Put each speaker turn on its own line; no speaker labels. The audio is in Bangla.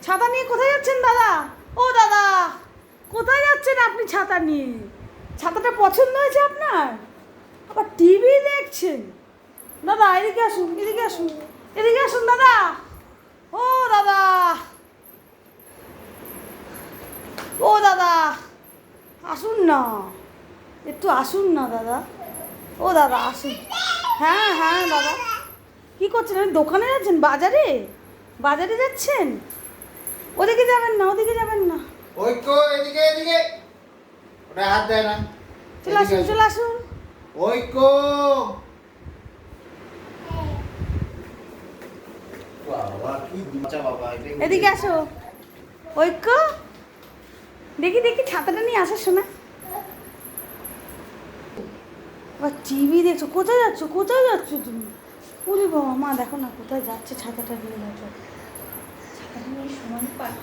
ছাতা নিয়ে কোথায় যাচ্ছেন দাদা? ও দাদা, কোথায় যাচ্ছেন আপনি ছাতা নিয়ে? ছাতাটা পছন্দ হয়েছে আপনার? আবার টিভি দেখছেন? দাদা এদিকে আসুন, এদিকে আসুন, এদিকে আসুন দাদা। ও দাদা, ও দাদা, আসুন না, একটু আসুন না দাদা। ও দাদা আসুন। হ্যাঁ হ্যাঁ দাদা, কী করছেন? আপনি দোকানে যাচ্ছেন? বাজারে বাজারে যাচ্ছেন? ওদিকে যাবেন না, ওদিকে যাবেন না।
ওই তো এদিকে এদিকে, ওটা হাত দেয় না।
চলে আসুন, চলে আসুন।
ওই কো বাবা, কি বাচ্চা বাবা,
এদিকে আসো। ঐক্য, দেখি দেখি ছাতাটা নিয়ে আসো শোনা। আবার টিভি দেখছো? কোথায় যাচ্ছ, কোথায় যাচ্ছ তুমি? ওরে বাবা, মা দেখো না কোথায় যাচ্ছে, ছাতাটা নিয়ে যাচ্ছ। ছাতাটা নিয়ে সময় পাঠ